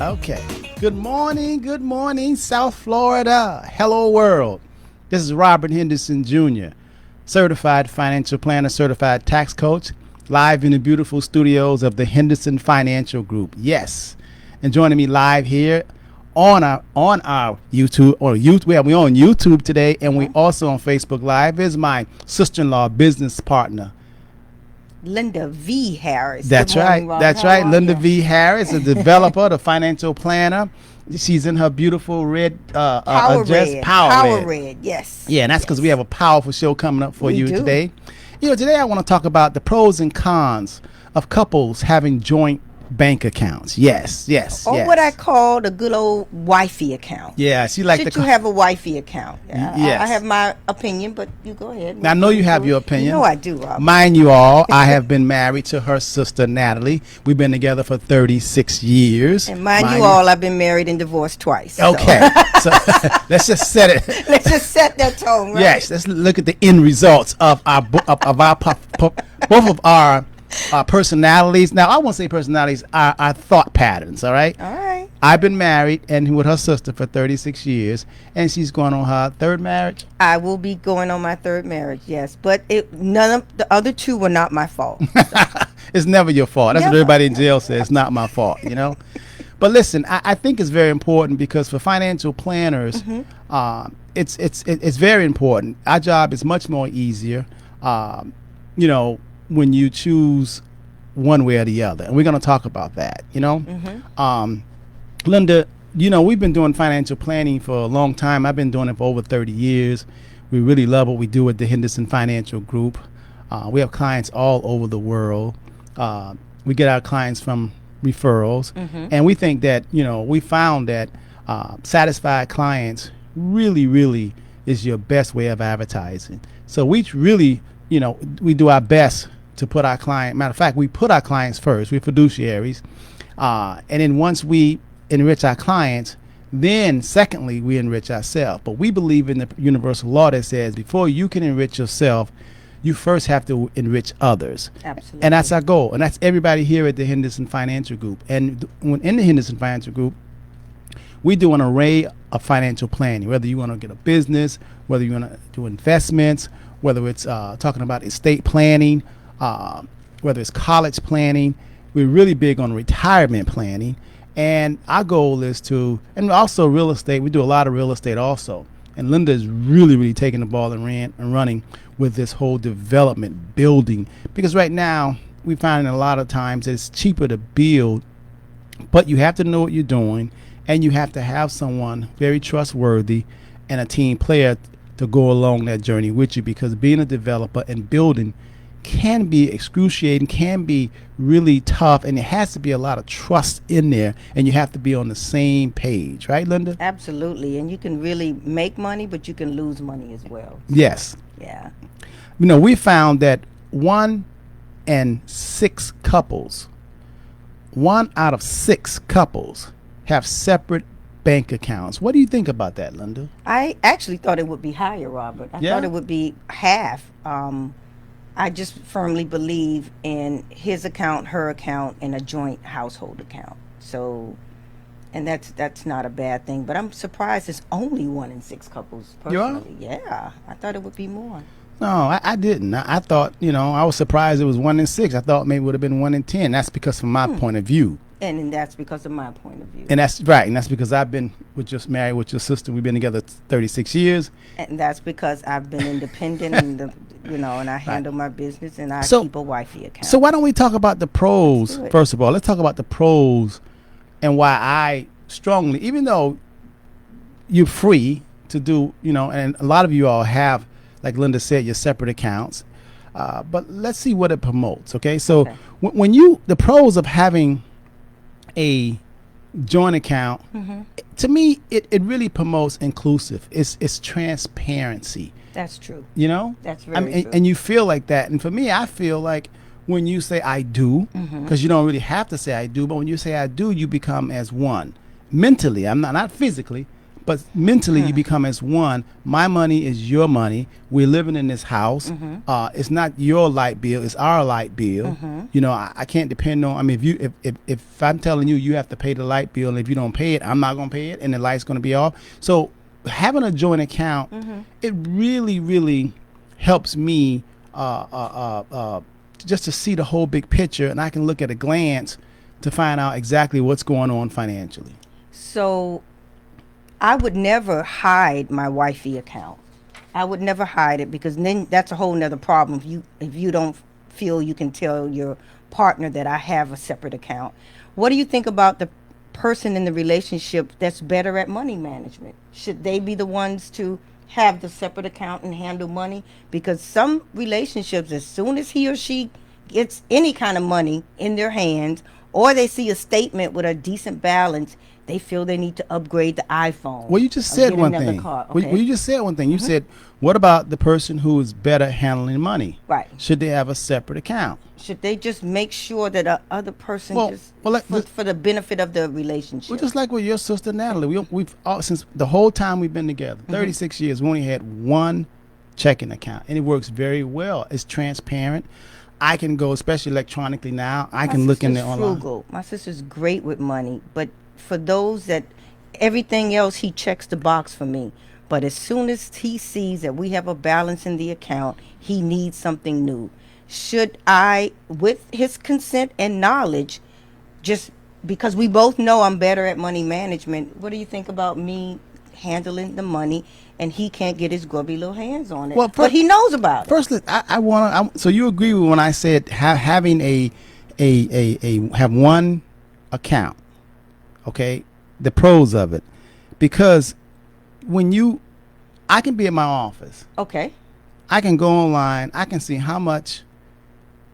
Okay. Good morning, South Florida. Hello, world. This is Robert Henderson Jr., certified financial planner, certified tax coach, live in the beautiful studios of the Henderson Financial Group. Yes. And joining me live here on our YouTube, we're on YouTube today, and we also on Facebook Live is my sister-in-law business partner, Lynda V. Harris. That's right. That's right. Lynda V. Harris, a developer, the financial planner. She's in her beautiful red Power dress. Red. Power Red. Yes. Yeah, and that's because we have a powerful show coming up for you do. today. Today I want to talk about the pros and cons of couples having joint bank accounts. Yes. Or what I call the good old wifey account. Yeah, she like Should you have a wifey account? Yes. I have my opinion, but you go ahead. Now, I know you have your opinion. You know I do, Rob. Mind you all, I have been married to her sister, Natalie. We've been together for 36 years. And mind you all, I've been married and divorced twice. Okay. So let's just set it. Let's just set that tone, right? Yes, let's look at the end results of our both of our personalities. Now, I won't say personalities, our thought patterns, all right? All right. I've been married and with her sister for 36 years, and she's going on her third marriage. I will be going on my third marriage, yes. But none of the other two were not my fault. It's never your fault. That's Never. what everybody in jail says. It's not my fault, But listen, I think it's very important because for financial planners, it's very important. Our job is much more easier, when you choose one way or the other. And we're going to talk about that, Lynda, we've been doing financial planning for a long time. I've been doing it for over 30 years. We really love what we do at the Henderson Financial Group. We have clients all over the world. We get our clients from referrals. And we think that, we found that satisfied clients really is your best way of advertising. So we really, we do our best to put our client, matter of fact, we put our clients first. We're fiduciaries. And then once we enrich our clients, then secondly, we enrich ourselves. But we believe in the universal law that says before you can enrich yourself, you first have to enrich others. Absolutely. And that's our goal. And that's everybody here at the Henderson Financial Group. And when in the Henderson Financial Group, we do an array of financial planning, whether you want to get a business, whether you want to do investments, whether it's talking about estate planning, whether it's college planning. We're really big on retirement planning. And our goal is to, and also real estate. We do a lot of real estate also. And Lynda is really taking the ball and running with this whole development building. Because right now, we find a lot of times it's cheaper to build, but you have to know what you're doing. And you have to have someone very trustworthy and a team player to go along that journey with you, because being a developer and building can be excruciating, can be really tough, and it has to be a lot of trust in there, and you have to be on the same page, right, Lynda? Absolutely. And you can really make money, but you can lose money as well. Yes. Yeah. We found that 1 out of 6 couples have separate bank accounts. What do you think about that, Lynda? I actually thought it would be higher, Robert. I thought it would be half. I just firmly believe in his account, her account, and a joint household account. So, and that's not a bad thing. But I'm surprised it's only 1 in 6 couples. Personally, yeah, I thought it would be more. No, I didn't. I thought, I was surprised it was 1 in 6. I thought maybe it would have been 1 in 10. That's because from my point of view. And that's because of my point of view. And that's right. And that's because I've been married with your sister. We've been together 36 years. And that's because I've been independent and and I handle my business and I keep a wifey account. So why don't we talk about the pros first of all? Let's talk about the pros and why I strongly, even though you're free to do, and a lot of you all have, like Lynda said, your separate accounts. But let's see what it promotes. Okay. So when the pros of having a joint account, to me, it really promotes inclusive. It's transparency. That's true. That's very true. And you feel like that. And for me, I feel like when you say I do, because you don't really have to say I do, but when you say I do, you become as one. Mentally, I'm not physically, but mentally you become as one. My money is your money. We're living in this house. It's not your light bill, it's our light bill. You know, I can't depend on, I mean, if I'm telling you you have to pay the light bill, and if you don't pay it, I'm not going to pay it, and the light's going to be off. So having a joint account, it really helps me just to see the whole big picture, and I can look at a glance to find out exactly what's going on financially. So I would never hide my wifey account. I would never hide it, because then that's a whole nother problem. If you don't feel you can tell your partner that I have a separate account. What do you think about the person in the relationship that's better at money management? Should they be the ones to have the separate account and handle money? Because some relationships, as soon as he or she gets any kind of money in their hands, or they see a statement with a decent balance, they feel they need to upgrade the iPhone. Well, you just said one thing. Okay. Well, you just said one thing. You said, what about the person who is better handling money? Right. Should they have a separate account? Should they just make sure that the other person for the benefit of the relationship? Well, just like with your sister Natalie, we've all, since the whole time we've been together, 36 years, we only had one checking account, and it works very well. It's transparent. I can go, especially electronically now. I can look in there online. Frugal. My sister's great with money, but for those that everything else, he checks the box for me. But as soon as he sees that we have a balance in the account, he needs something new. Should I, with his consent and knowledge, just because we both know I'm better at money management, what do you think about me handling the money and he can't get his grubby little hands on it? Well, but he knows about it. Firstly, I want to. So you agree with when I said having have one account, okay? The pros of it, because I can be at my office. Okay. I can go online. I can see how much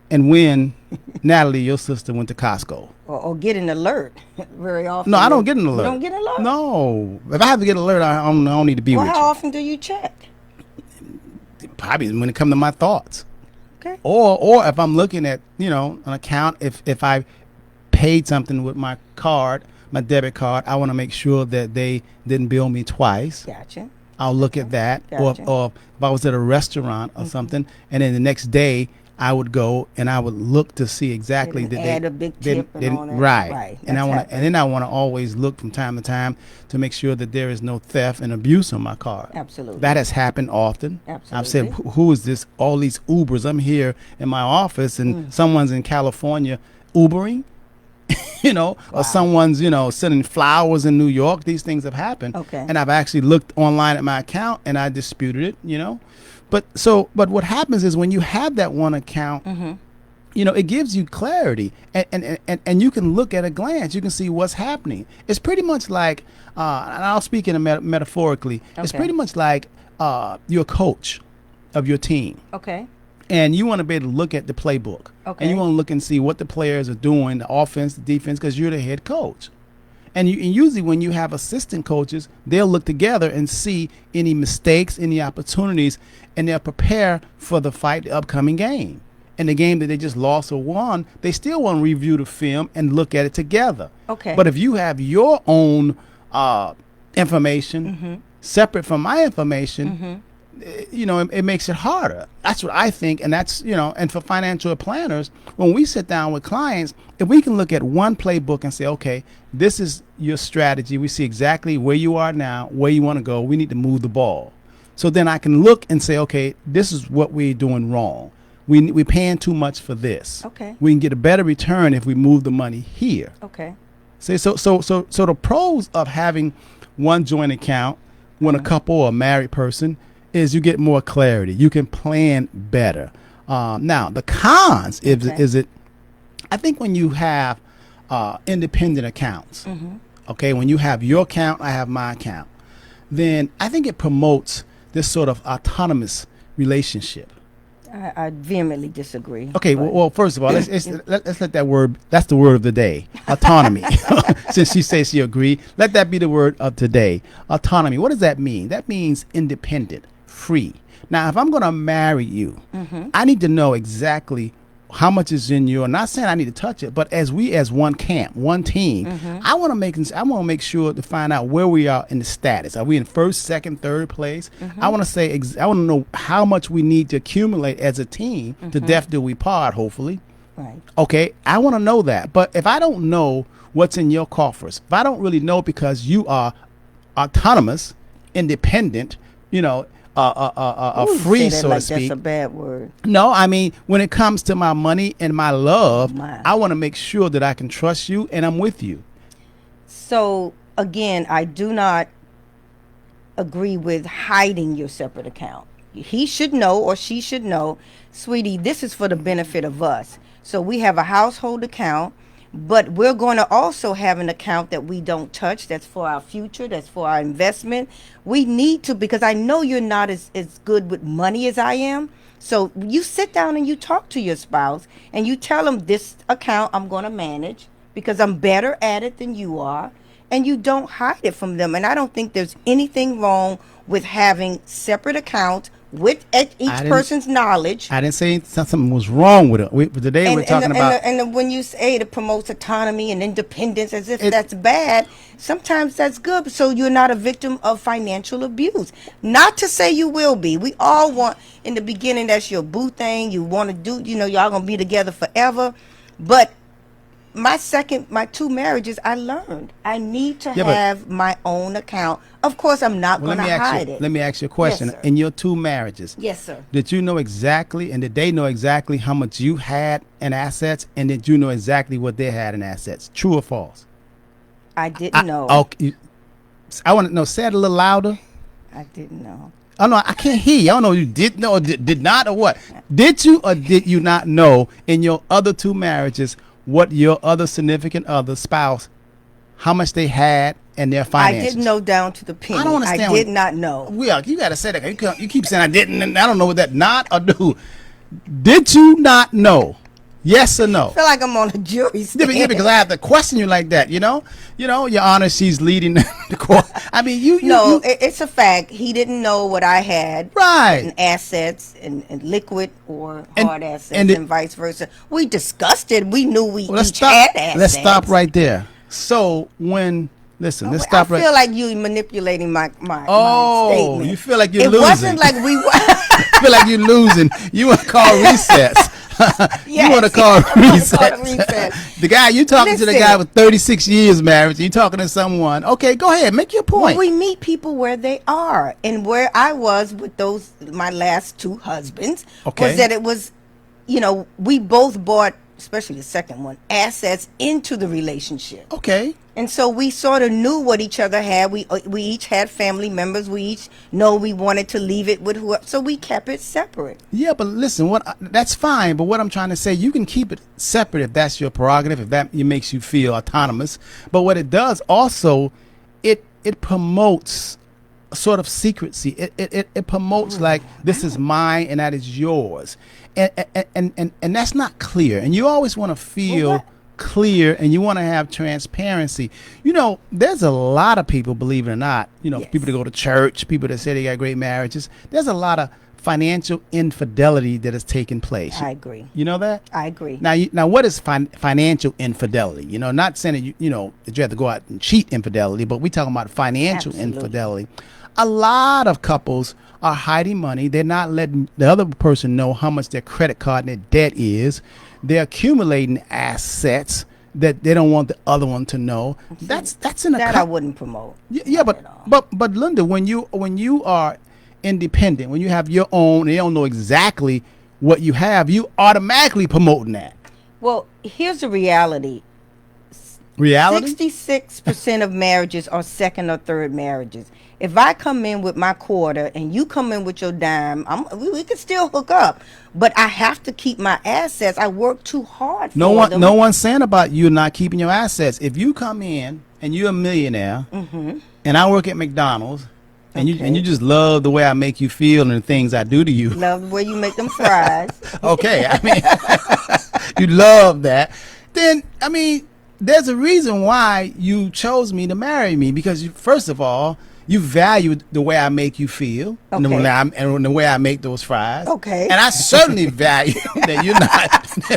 and when Natalie, your sister, went to Costco. Or get an alert very often. No, I don't get an alert. You don't get an alert? No. If I have to get an alert, I don't need to be with you. How often do you check? Probably when it comes to my thoughts. Okay. Or if I'm looking at, an account, if I paid something with my card, my debit card, I want to make sure that they didn't bill me twice. Gotcha. I'll look at that. Gotcha. Or if I was at a restaurant or something, and then the next day I would go and I would look to see exactly that add a big tip on it. Right. And I want to always look from time to time to make sure that there is no theft and abuse on my card. Absolutely. That has happened often. Absolutely. I've said, who is this? All these Ubers. I'm here in my office and someone's in California Ubering. Or someone's, sending flowers in New York. These things have happened. Okay. And I've actually looked online at my account and I disputed it, But what happens is when you have that one account, it gives you clarity and you can look at a glance. You can see what's happening. It's pretty much like, and I'll speak in metaphorically, it's pretty much like you're a coach of your team. Okay. And you want to be able to look at the playbook. Okay. And you want to look and see what the players are doing, the offense, the defense, because you're the head coach. And usually when you have assistant coaches, they'll look together and see any mistakes, any opportunities, and they'll prepare for the fight, the upcoming game. And the game that they just lost or won, they still want to review the film and look at it together. Okay. But if you have your own information separate from my information, it makes it harder. That's what I think. And that's, and for financial planners, when we sit down with clients, if we can look at one playbook and say, okay, this is your strategy. We see exactly where you are now, where you want to go. We need to move the ball. So then I can look and say, okay, this is what we're doing wrong. We're paying too much for this. Okay. We can get a better return if we move the money here. Okay. See, so the pros of having one joint account when a couple or a married person is you get more clarity. You can plan better. Now, the cons is it, I think when you have independent accounts, okay, when you have your account, I have my account, then I think it promotes this sort of autonomous relationship. I vehemently disagree. Okay, well, first of all, let's let that word, that's the word of the day, autonomy. Since she says she agreed, let that be the word of today, autonomy. What does that mean? That means independent, free. Now, if I'm going to marry you, I need to know exactly how much is in your, not saying I need to touch it, but as one camp, one team, I want to make sure to find out where we are in the status. Are we in first, second, third place? I want to know how much we need to accumulate as a team to death do we part, hopefully. Right. Okay, I want to know that. But if I don't know what's in your coffers, if I don't really know because you are autonomous, independent, free, so to speak. That's a bad word. No, I mean, when it comes to my money and my love, I want to make sure that I can trust you and I'm with you. So, again, I do not agree with hiding your separate account. He should know or she should know, sweetie, this is for the benefit of us. So we have a household account, but we're going to also have an account that we don't touch. That's for our future. That's for our investment. We need to, because I know you're not as good with money as I am. So you sit down and you talk to your spouse and you tell them, this account I'm going to manage because I'm better at it than you are. And you don't hide it from them. And I don't think there's anything wrong with having separate accounts with each person's knowledge. I didn't say something was wrong with it. Today we're talking about... And when you say it promotes autonomy and independence as if that's bad, sometimes that's good. So you're not a victim of financial abuse. Not to say you will be. We all want, in the beginning, that's your boo thing. You want to do, y'all going to be together forever. But my two marriages, I learned I need to have my own account. Of course, I'm not going to hide it. Let me ask you a question. Yes, sir. In your two marriages, yes, sir, did you know exactly, and did they know exactly how much you had in assets, and did you know exactly what they had in assets? True or false? I didn't know. Okay, I want to know. Say it a little louder. I didn't know. Oh no, I can't hear you. I don't know. You did know or did not, or what? Did you or did you not know in your other two marriages what your other significant other spouse, how much they had and their finances? I didn't know down to the penny. I don't understand. I did not know. Well, you got to say that. You keep saying I didn't, and I don't know what that not or do. Did you not know? Yes or no? I feel like I'm on a jury stand. Yeah, because I have to question you like that. Your Honor, she's leading the court. I mean, it's a fact. He didn't know what I had, right? In assets and liquid or hard assets, and vice versa. We discussed it. We knew we each had assets. Let's stop right there. So let's stop right. I feel like you manipulating my statement. Oh, you feel like you're losing. It wasn't like we were. I feel like you're losing. You want to call recess. You want to call recess. The guy you talking to, the guy with 36 years marriage. You talking to someone. Okay, go ahead, make your point. Well, we meet people where they are, and where I was with my last two husbands was that it was, we both bought, especially the second one, assets into the relationship. Okay. And so we sort of knew what each other had. We each had family members. We each know we wanted to leave it with whoever. So we kept it separate. Yeah, but listen, that's fine. But what I'm trying to say, you can keep it separate if that's your prerogative, if that makes you feel autonomous. But what it does also, it promotes a sort of secrecy. It promotes like this is mine and that is yours, and that's not clear. And you always want to feel clear, and you want to have transparency. There's a lot of people, believe it or not, people that go to church, people that say they got great marriages. There's a lot of financial infidelity that has taken place. I agree. You know that? I agree. Now what is financial infidelity? Not saying that that you have to go out and cheat infidelity, but we're talking about financial infidelity. A lot of couples are hiding money. They're not letting the other person know how much their credit card and their debt is. They're accumulating assets that they don't want the other one to know. That's in a that I wouldn't promote. Yeah, but Lynda, when you are independent, when you have your own, and they don't know exactly what you have, you automatically promoting that. Well, here's the reality. 66% of marriages are second or third marriages. If I come in with my quarter and you come in with your dime, we can still hook up. But I have to keep my assets. I work too hard for them. No one's saying about you not keeping your assets. If you come in and you're a millionaire, and I work at McDonald's, and you just love the way I make you feel and the things I do to you. Love the way you make them fries. Okay, I mean, you love that. Then, there's a reason why you chose me to marry me, because first of all, You value the way I make you feel, and, Okay. and the way I make those fries. Okay. And I certainly value that you're not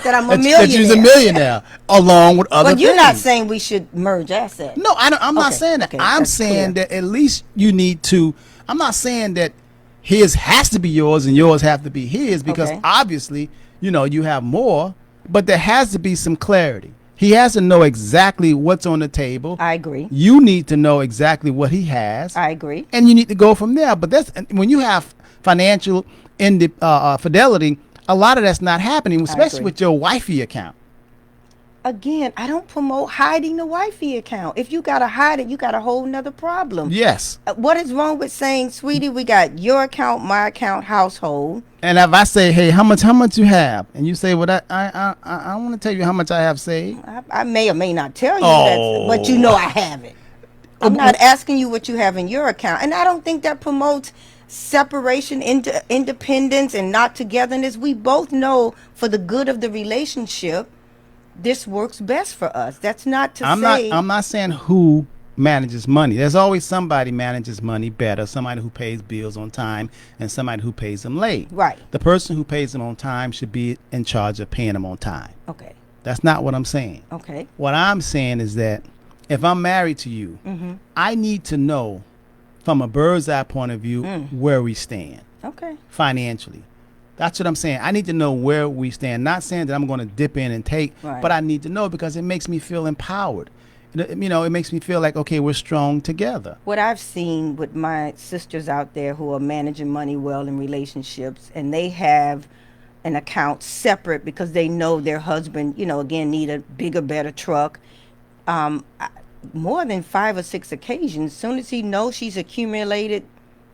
That I'm a that you're a millionaire. millionaire, along with other But you're things. not saying we should merge assets. No, I'm not Okay, saying that. okay, I'm that's saying clear. that at least you need to. I'm not saying that his has to be yours and yours have to be his, because Okay. obviously, you have more, but there has to be some clarity. He has to know exactly what's on the table. I agree. You need to know exactly what he has. I agree. And you need to go from there. But when you have financial fidelity, a lot of that's not happening, especially agree. with your wifey account. Again, I don't promote hiding the wifey account. If you gotta hide it, you got a whole nother problem. Yes. What is wrong with saying, sweetie, we got your account, my account, household? And if I say, hey, how much you have, and you say, well, I want to tell you how much I have saved. I may or may not tell you Oh. that, but you know I have it. I'm not asking you what you have in your account, and I don't think that promotes separation, independence, and not togetherness. We both know, for the good of the relationship, this works best for us. That's not to say. I'm not saying who manages money. There's always somebody manages money better. Somebody who pays bills on time and somebody who pays them late. Right. The person who pays them on time should be in charge of paying them on time. Okay. That's not what I'm saying. Okay. What I'm saying is that if I'm married to you, Mm-hmm. I need to know from a bird's eye point of view where we stand Okay. financially. That's what I'm saying. I need to know where we stand. Not saying that I'm going to dip in and take, Right. but I need to know, because it makes me feel empowered. It makes me feel like, okay, we're strong together. What I've seen with my sisters out there who are managing money well in relationships, and they have an account separate because they know their husband, again, need a bigger, better truck. More than 5 or 6 occasions, as soon as he knows she's accumulated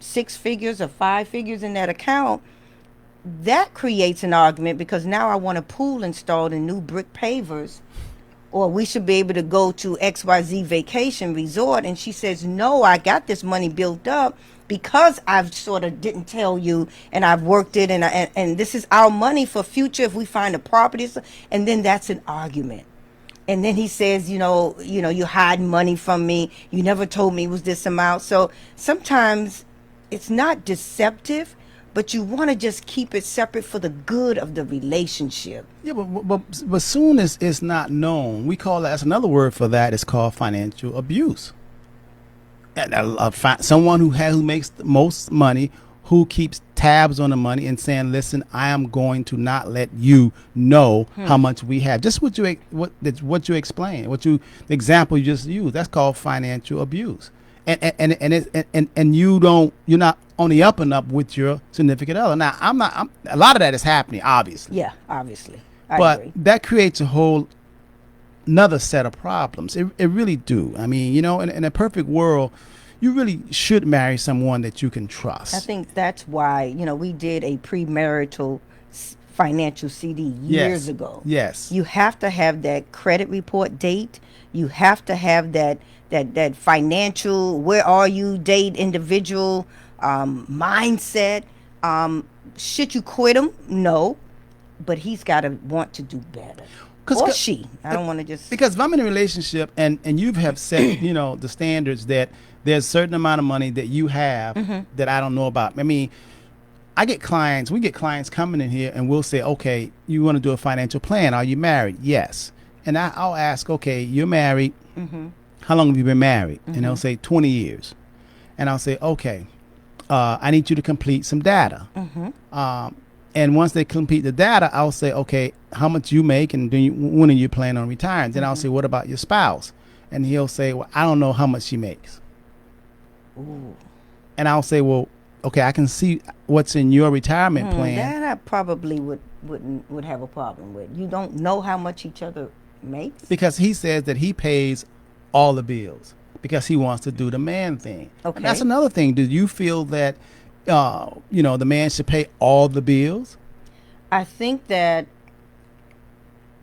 6 figures or 5 figures in that account, that creates an argument, because now I want a pool installed and new brick pavers, or we should be able to go to XYZ vacation resort. And she says, no, I got this money built up because I've sort of didn't tell you, and I've worked it, and this is our money for future if we find a property. And then that's an argument. And then he says, you're hiding money from me. You never told me it was this amount. So sometimes it's not deceptive, but you want to just keep it separate for the good of the relationship. Yeah, but soon as it's not known, we call that's another word for that. It's called financial abuse. And someone who makes the most money, who keeps tabs on the money and saying, listen, I am going to not let you know how much we have. Just what you explained, the example you just used, that's called financial abuse. And you're not on the up and up with your significant other. Now, a lot of that is happening, obviously. Yeah, obviously. I But agree. that creates a whole another set of problems. It really do. I mean, in a perfect world, you really should marry someone that you can trust. I think that's why, we did a premarital financial CD years ago. Yes. You have to have that credit report date. You have to have that financial, where are you, date, individual mindset. Should you quit him? No. But he's got to want to do better. Or she. I don't want to just... Because if I'm in a relationship and you have set, the standards that there's a certain amount of money that you have that I don't know about. I mean, we get clients coming in here and we'll say, okay, you want to do a financial plan. Are you married? Yes. And I'll ask, okay, you're married. How long have you been married? And they'll say 20 years. And I'll say, okay, I need you to complete some data. And once they complete the data, I'll say, okay, how much you make and when are you planning on retiring? Then I'll say, what about your spouse? And he'll say, well, I don't know how much she makes. Ooh. And I'll say, well, okay, I can see what's in your retirement plan. That I probably would have a problem with. You don't know how much each other makes? Because he says that he pays all the bills because he wants to do the man thing. Okay. And that's another thing. Do you feel that, the man should pay all the bills? I think that,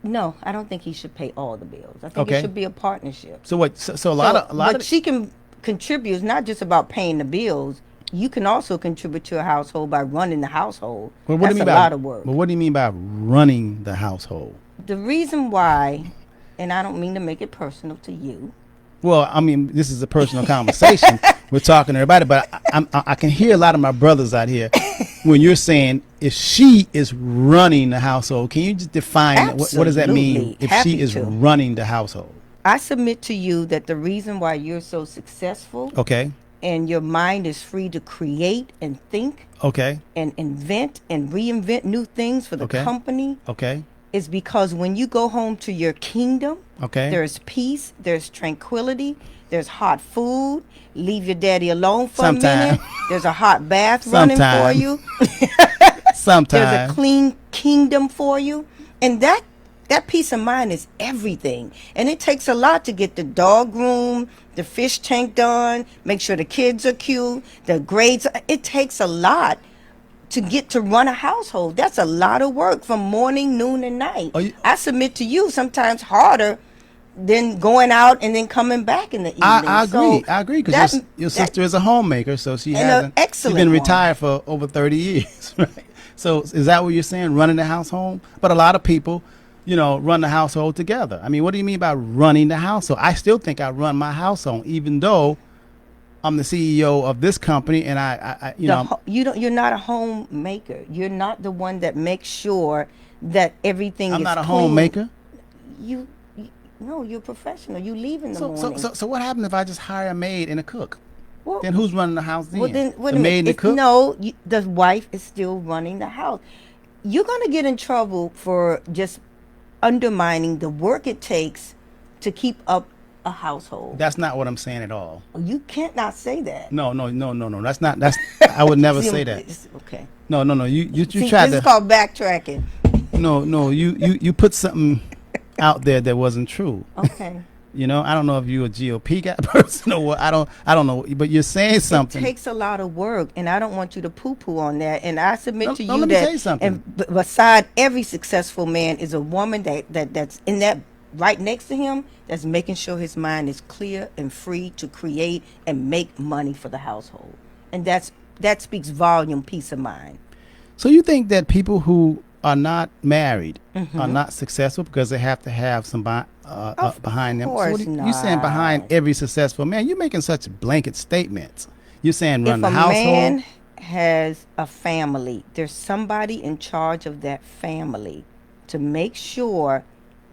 no, I don't think he should pay all the bills. I think it should be a partnership. So what? So a lot of she can contribute. It's not just about paying the bills. You can also contribute to a household by running the household. Well, That's a lot of work. But what do you mean by running the household? The reason why, and I don't mean to make it personal to you. Well, I mean, this is a personal conversation. We're talking to everybody, but I can hear a lot of my brothers out here when you're saying if she is running the household. Can you just define what does that mean if she is running the household? I submit to you that the reason why you're so successful, okay, and your mind is free to create and think, okay, and invent and reinvent new things for the company, okay, is because when you go home to your kingdom, okay, there's peace, there's tranquility, there's hot food. Leave your daddy alone for a minute. There's a hot bath running for you. Sometimes there's a clean kingdom for you, and that peace of mind is everything. And it takes a lot to get the dog room, the fish tank done, make sure the kids are cute, the grades. It takes a lot to get to run a household. That's a lot of work from morning, noon, and night. I submit to you, sometimes harder than going out and then coming back in the evening. I agree because your sister is a homemaker, so she's been retired for over 30 years, right? So is that what you're saying, running the household? But a lot of people, run the household together. I mean, what do you mean by running the household? I still think I run my household, even though I'm the CEO of this company, and you're not a homemaker. You're not the one that makes sure that everything is clean. I'm not a homemaker. No, you're a professional. You leave in the morning. So what happens if I just hire a maid and a cook? Well, then who's running the house then? Well, then the maid and the cook? No, the wife is still running the house. You're going to get in trouble for just undermining the work it takes to keep up a household. That's not what I'm saying at all. You can't not say that. No. That's I would never say that. Okay. No. You See, tried to. This is called backtracking. No. You put something out there that wasn't true. Okay. I don't know if you're a GOP guy person or what. I don't know. But you're saying something. It takes a lot of work, and I don't want you to poo-poo on that. And I submit to you let me that. tell you something. And beside every successful man is a woman that's in that right next to him, that's making sure his mind is clear and free to create and make money for the household. And that speaks volume, peace of mind. So you think that people who are not married are not successful because they have to have some behind them? So you saying behind every successful man? You're making such blanket statements. You're saying run the household. If a man has a family, there's somebody in charge of that family to make sure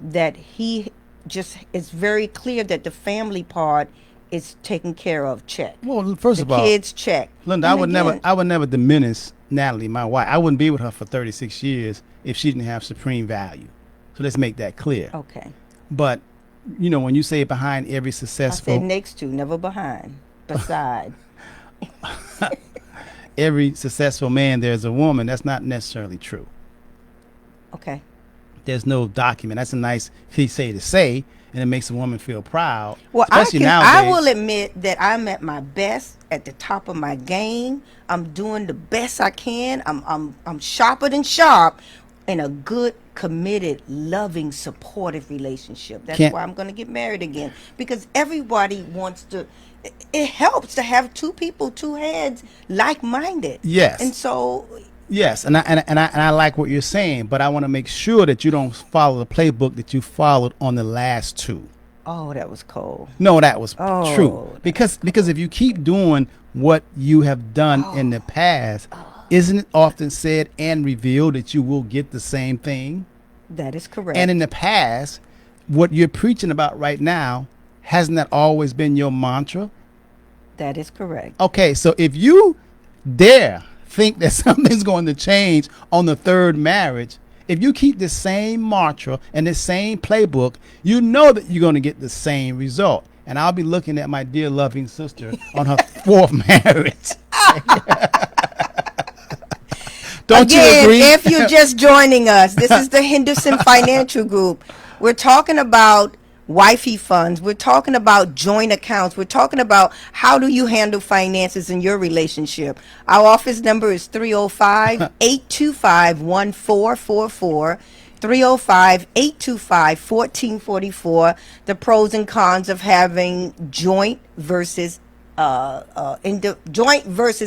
that he just is very clear that the family part is taken care of. Check. Well, first of all, the kids check. Lynda, I would never diminish Natalie, my wife. I wouldn't be with her for 36 years if she didn't have supreme value. So let's make that clear. Okay. But when you say behind every successful, I said next to, never behind, beside. Every successful man, there's a woman. That's not necessarily true. Okay. There's no document. That's a nice cliche to say, and it makes a woman feel proud. Well, I will admit that I'm at my best, at the top of my game. I'm doing the best I can. I'm sharper than sharp in a good, committed, loving, supportive relationship. That's why I'm going to get married again, because everybody wants to. It helps to have two people, two heads, like-minded. Yes. And so. Yes, and I like what you're saying, but I want to make sure that you don't follow the playbook that you followed on the last two. Oh, that was cold. No, that was true. Because if you keep doing what you have done in the past, isn't it often said and revealed that you will get the same thing? That is correct. And in the past, what you're preaching about right now, hasn't that always been your mantra? That is correct. Okay, so if you dare think that something's going to change on the third marriage, if you keep the same mantra and the same playbook, you know that you're going to get the same result. And I'll be looking at my dear loving sister on her fourth marriage. Don't you agree? If you're just joining us, this is the Henderson Financial Group. We're talking about wifey funds. We're talking about joint accounts. We're talking about how do you handle finances in your relationship. Our office number is 305-825-1444. 305-825-1444. The pros and cons of having joint versus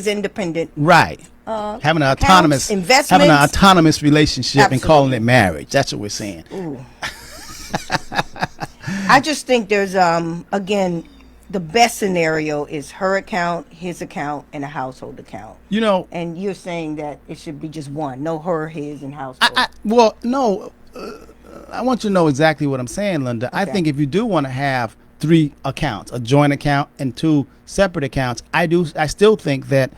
independent. Right. Having an autonomous relationship. Absolutely. And calling it marriage. That's what we're saying. Ooh. I just think there's again, the best scenario is her account, his account, and a household account. You know, And you're saying that it should be just one, no her, his, and household. well, no, I want you to know exactly what I'm saying, Lynda. I Okay. think if you do want to have 3 accounts, a joint account and 2 separate accounts, I still think that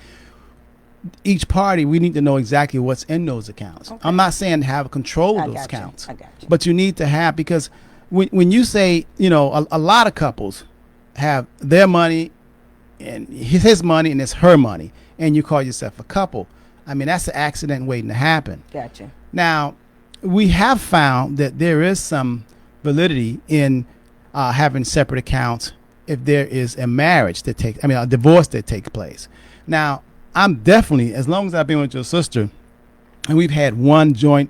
each party, we need to know exactly what's in those accounts. Okay. I'm not saying have control I of those got you. accounts, I got you. but you need to have, because when you say, you know, a lot of couples have their money and his money and it's her money, and you call yourself a couple. I mean, that's an accident waiting to happen. Gotcha. Now, we have found that there is some validity in having separate accounts if there is a marriage that takes, I mean, a divorce that takes place. Now, I'm definitely, as long as I've been with your sister, and we've had one joint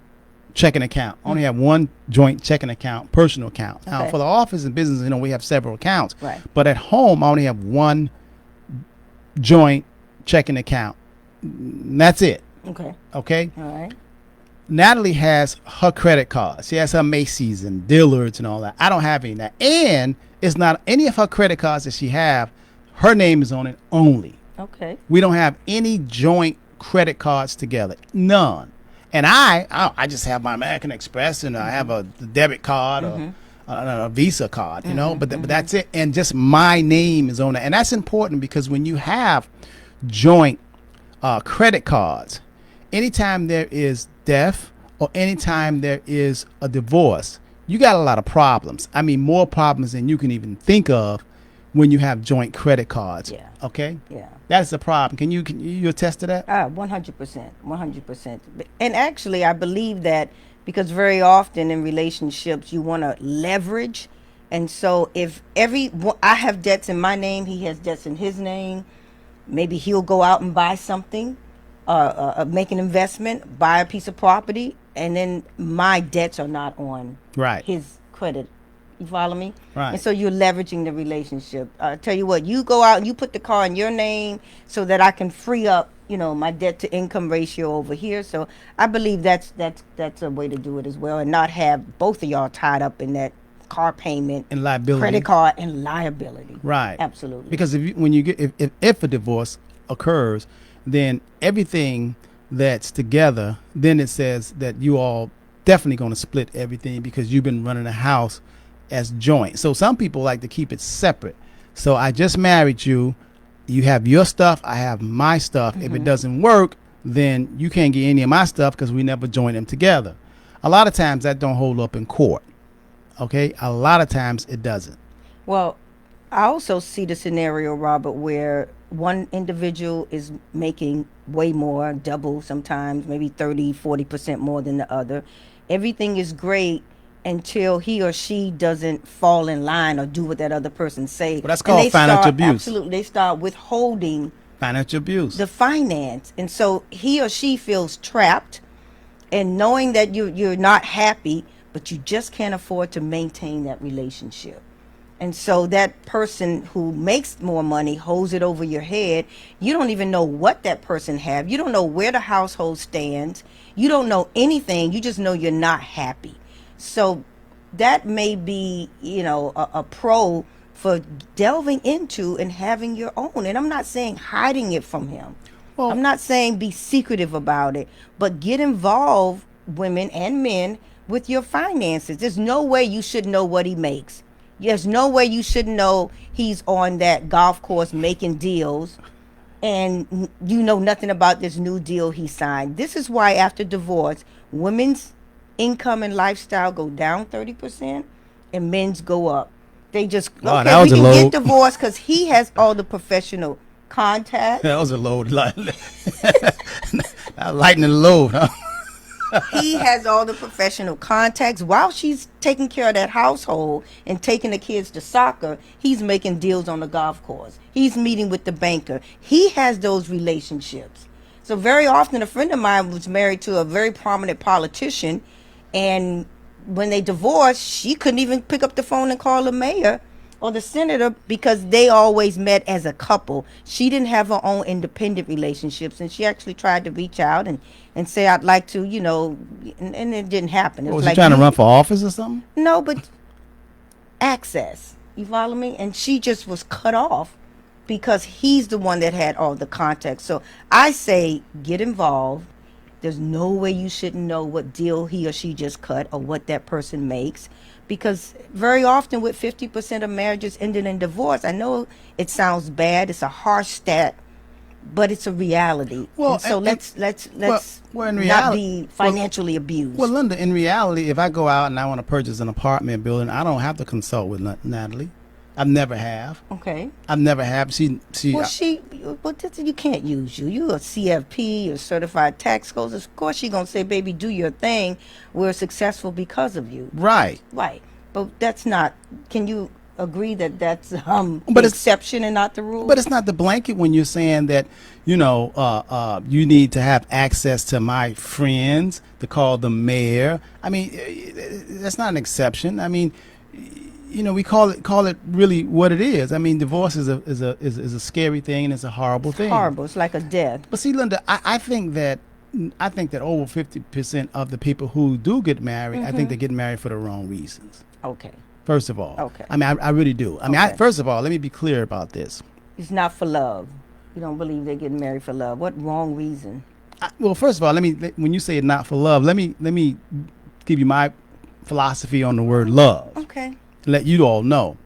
checking account. I only have one joint checking account, personal account. Now, Okay. for the office and business, you know, we have several accounts. Right. But at home, I only have one joint checking account. That's it. Okay. Okay? All right. Natalie has her credit cards. She has her Macy's and Dillard's and all that. I don't have any of that. And it's not any of her credit cards that she have. Her name is on it only. Okay. We don't have any joint credit cards together. None. And I just have my American Express, and I have a debit card or a Visa card, you know, but that's it. And just my name is on it. And that's important because when you have joint credit cards, anytime there is death or anytime there is a divorce, you got a lot of problems. I mean, more problems than you can even think of when you have joint credit cards. Yeah. Okay? Yeah. That's the problem. Can you attest to that? 100%. 100%. And actually, I believe that because very often in relationships, you want to leverage. And so if I have debts in my name, he has debts in his name, maybe he'll go out and buy something, make an investment, buy a piece of property, and then my debts are not on Right. his credit. You follow me? Right. And so you're leveraging the relationship. Tell you what, you go out and you put the car in your name so that I can free up, you know, my debt to income ratio over here. So I believe that's a way to do it as well, and not have both of y'all tied up in that car payment And liability. credit card and liability. Right. Absolutely. Because when you get if a divorce occurs, then everything that's together, then it says that you all definitely going to split everything because you've been running a house as joint. So some people like to keep it separate. So I just married you. You have your stuff. I have my stuff. If it doesn't work, then you can't get any of my stuff because we never joined them together. A lot of times that don't hold up in court. Okay? A lot of times it doesn't. Well, I also see the scenario, Robert, where one individual is making way more, double sometimes, maybe 30-40% more than the other. Everything is great until he or she doesn't fall in line or do what that other person say. Well, that's called financial abuse. Absolutely. They start withholding Financial abuse. the finance. And so he or she feels trapped, and knowing that you're not happy, but you just can't afford to maintain that relationship. And so that person who makes more money holds it over your head. You don't even know what that person have. You don't know where the household stands. You don't know anything. You just know you're not happy. So that may be, you know, a pro for delving into and having your own. And I'm not saying hiding it from him. Well, I'm not saying be secretive about it, but get involved, women and men, with your finances. There's no way you should know what he makes. There's no way you should know he's on that golf course making deals and you know nothing about this new deal he signed. This is why after divorce, women's income and lifestyle go down 30% and men's go up. They just, Wow, okay, that was we a can low. get divorced because he has all the professional contacts. That was a load. Lightening the load, huh? He has all the professional contacts. While she's taking care of that household and taking the kids to soccer, he's making deals on the golf course. He's meeting with the banker. He has those relationships. So very often, a friend of mine was married to a very prominent politician, and when they divorced, she couldn't even pick up the phone and call the mayor or the senator because they always met as a couple. She didn't have her own independent relationships, and she actually tried to reach out and say, I'd like to, you know, and it didn't happen. It Was like he trying to run for office or something? No, but access. You follow me? And she just was cut off because he's the one that had all the context. So I say get involved. There's no way you shouldn't know what deal he or she just cut or what that person makes. Because very often with 50% of marriages ending in divorce, I know it sounds bad. It's a harsh stat, but it's a reality. Well, and so let's well, in not reality, be financially abused. Well, Lynda, in reality, if I go out and I want to purchase an apartment building, I don't have to consult with Natalie. I never have. Okay. I never have. She. You can't use you. You a CFP, a certified tax coach. Of course, she gonna say, "Baby, do your thing. We're successful because of you." Right. Right. But that's not. Can you agree that that's the exception and not the rule? But it's not the blanket when you're saying that, you need to have access to my friends to call them mayor. I mean, that's not an exception. I mean, we call it really what it is. I mean, divorce is a scary thing, and it's a horrible thing. Horrible. It's like a death. But see, Lynda, I think that over 50% of the people who do get married, I think they get married for the wrong reasons. Okay. First of all. Okay. I mean, I really do. I mean, first of all, let me be clear about this. It's not for love. You don't believe they're getting married for love. What wrong reason? Well, first of all, when you say not for love, let me give you my philosophy on the word love. Okay. Let you all know.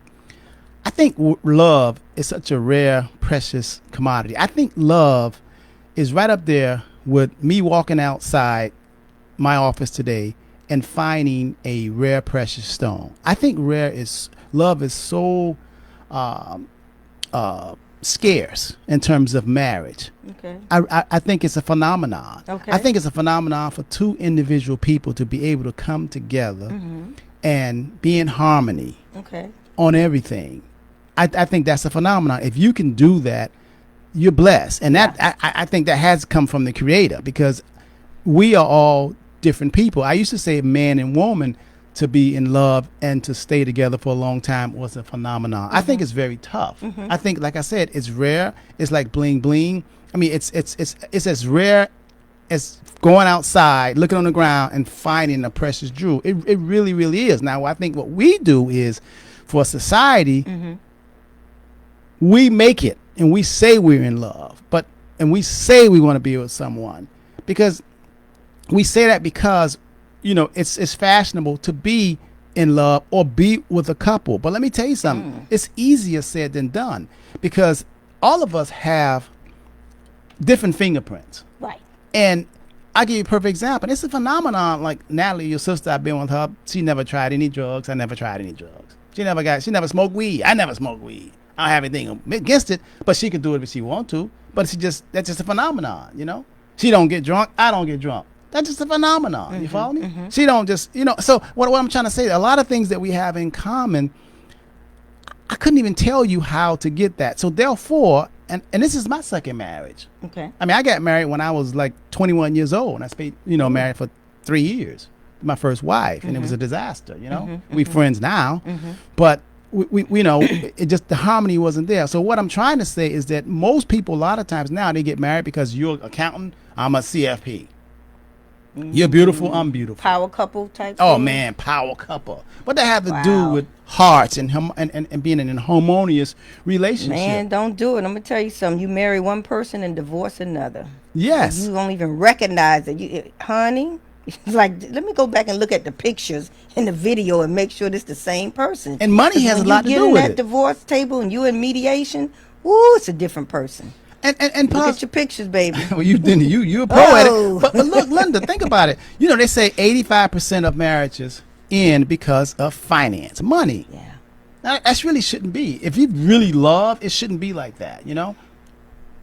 I think love is such a rare, precious commodity. I think love is right up there with me walking outside my office today and finding a rare, precious stone. I think love is so scarce in terms of marriage. Okay. I think it's a phenomenon. Okay. I think it's a phenomenon for two individual people to be able to come together and be in harmony on everything. I think that's a phenomenon. If you can do that, you're blessed. And that I think that has come from the Creator, because we are all different people. I used to say man and woman to be in love and to stay together for a long time was a phenomenon. I think it's very tough. I think, like I said, it's rare. It's like bling bling. I mean, it's as rare as going outside, looking on the ground and finding a precious jewel. It really, really is. Now, I think what we do is, for society, we make it and we say we're in love, and we say we want to be with someone, because we say that because it's fashionable to be in love or be with a couple. But let me tell you something. It's easier said than done, because all of us have different fingerprints. Right. And I'll give you a perfect example. It's a phenomenon like Natalie, your sister. I've been with her. She never tried any drugs. I never tried any drugs. She never smoked weed. I never smoked weed. I don't have anything against it, but she can do it if she want to. But that's just a phenomenon, She don't get drunk. I don't get drunk. That's just a phenomenon. You follow me? She don't just, so what I'm trying to say, a lot of things that we have in common, I couldn't even tell you how to get that. So therefore, and this is my second marriage. Okay. I mean, I got married when I was like 21 years old, and I stayed, married for 3 years. My first wife, and it was a disaster, We friends now, but we it just, the harmony wasn't there. So what I'm trying to say is that most people, a lot of times now, they get married because you're an accountant, I'm a CFP. You're beautiful, I'm beautiful. Power couple type Oh thing? man, power couple. What that have to do with hearts and being in a harmonious relationship? Man, don't do it. I'm gonna tell you something. You marry one person and divorce another. Yes. You don't even recognize it. Honey, it's like, let me go back and look at the pictures in the video and make sure it's the same person. And money has a lot to do with it. When you get in that divorce table and you in mediation, ooh, it's a different person. And look at your pictures, baby. Well, you're a pro at it. But look, Lynda, think about it. They say 85% of marriages end because of finance, money. Yeah. Now, that really shouldn't be. If you really love, it shouldn't be like that,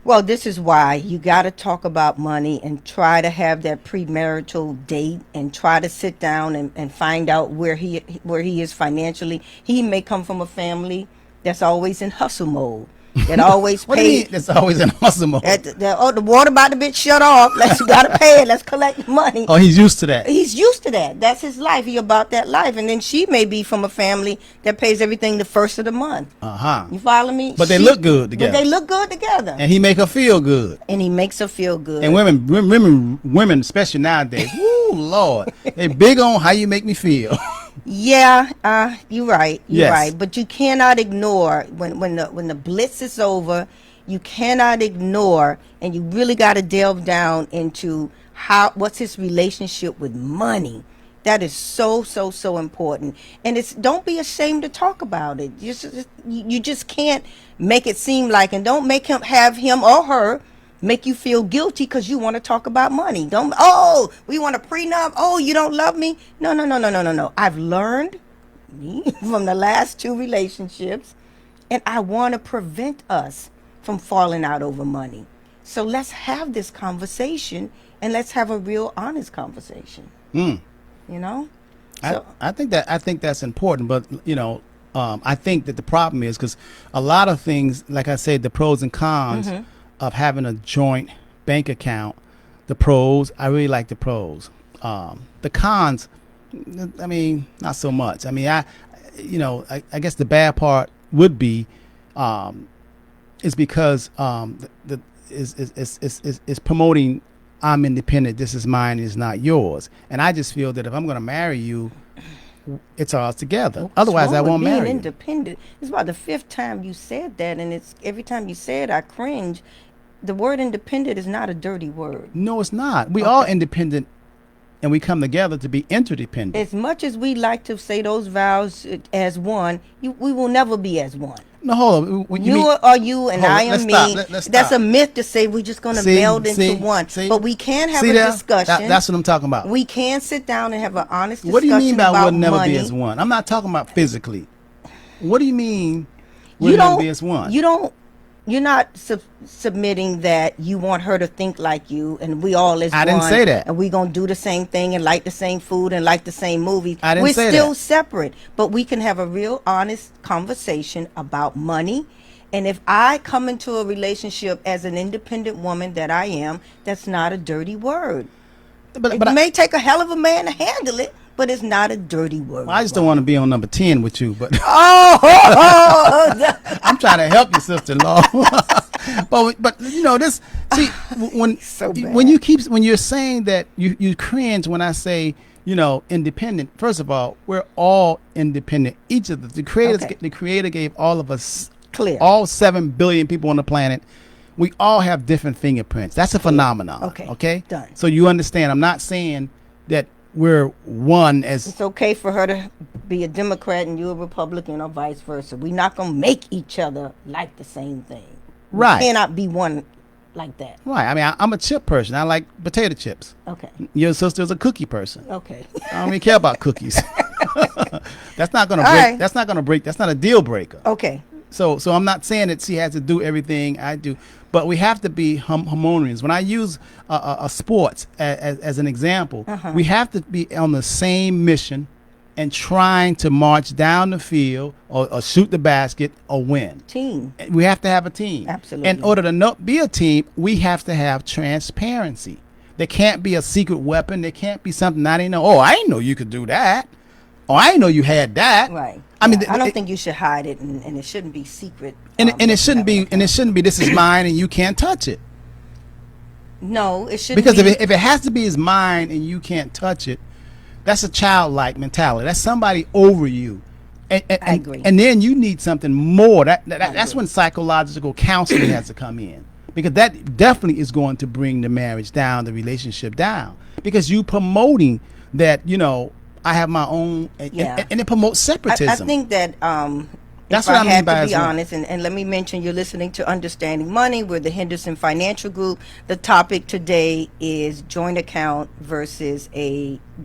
Well, this is why you got to talk about money and try to have that premarital date and try to sit down and find out where he is financially. He may come from a family that's always in hustle mode. That always what do you mean that's always in hustle mode? The water about to be shut off. You gotta pay it. Let's collect money. Oh, he's used to that. He's used to that. That's his life. He about that life. And then she may be from a family that pays everything the first of the month. You follow me? But they look good together. And he make her feel good. And he makes her feel good. And women, especially nowadays, woo, Lord, they big on how you make me feel. Yeah, you're right. You're Yes. right. But you cannot ignore when the blitz is over. You cannot ignore, and you really got to delve down into what's his relationship with money. That is so important. And it's don't be ashamed to talk about it. You just can't make it seem like, and don't make him or her make you feel guilty because you want to talk about money. Don't, oh, we want a prenup. Oh, you don't love me. No. I've learned from the last two relationships, and I want to prevent us from falling out over money. So let's have this conversation, and let's have a real honest conversation. Mm. You know? So, I think that's important, but I think that the problem is because a lot of things, like I said, the pros and cons of having a joint bank account. The pros, I really like the pros. The cons, I mean, not so much. I mean, I guess the bad part would be, is because is promoting I'm independent, this is mine, it's not yours. And I just feel that if I'm going to marry you, it's ours together. Otherwise, I won't marry you. Being independent, it's about the fifth time you said that, and it's every time you say it, I cringe. The word independent is not a dirty word. No, it's not. We all independent, and we come together to be interdependent. As much as we like to say those vows as one, we will never be as one. No, hold on. You are you and I am me. That's a myth to say we're just going to meld into one. But we can have a discussion. That's what I'm talking about. We can sit down and have an honest discussion. What do you mean by we'll never money. be as one? I'm not talking about physically. What do you mean we'll never be as one? You're not submitting that you want her to think like you and we all as one. I didn't say that. And we're going to do the same thing and like the same food and like the same movies. I didn't say that. We're still separate, but we can have a real honest conversation about money. And if I come into a relationship as an independent woman that I am, that's not a dirty word. But it may take a hell of a man to handle it, but it's not a dirty word. Well, I just don't want to be on number 10 with you, but I'm trying to help you, sister-in-law. but this. See, when you're saying that you cringe when I say independent. First of all, we're all independent. Each of the creator gave all of us all 7 billion people on the planet. We all have different fingerprints. That's a phenomenon. Okay. Done. So you understand? I'm not saying that we're one as. It's okay for her to be a Democrat and you a Republican or vice versa. We're not going to make each other like the same thing. Right. We cannot be one like that. Right. I mean, I'm a chip person. I like potato chips. Okay. Your sister's a cookie person. Okay. I don't really care about cookies. That's not going to break. Right. That's not going to break. That's not a deal breaker. Okay. So I'm not saying that she has to do everything I do, but we have to be harmonious. When I use a sports as an example, we have to be on the same mission and trying to march down the field or shoot the basket or win. Team. We have to have a team. Absolutely. In order to not be a team, we have to have transparency. There can't be a secret weapon. There can't be something I didn't know. Oh, I didn't know you could do that. Oh, I didn't know you had that. Right. I mean, I don't think you should hide it, and it shouldn't be secret. And it shouldn't be. And it shouldn't be. This is mine, and you can't touch it. No, it shouldn't. Because if it has to be is mine and you can't touch it, that's a childlike mentality. That's somebody over you. I agree. And then you need something more. That's when psychological counseling has to come in, because that definitely is going to bring the marriage down, the relationship down, because you promoting that I have my own, and it promotes separatism. I think that that's what I mean by to be honest, and let me mention, you're listening to Understanding Money. We're the Henderson Financial Group. The topic today is joint account versus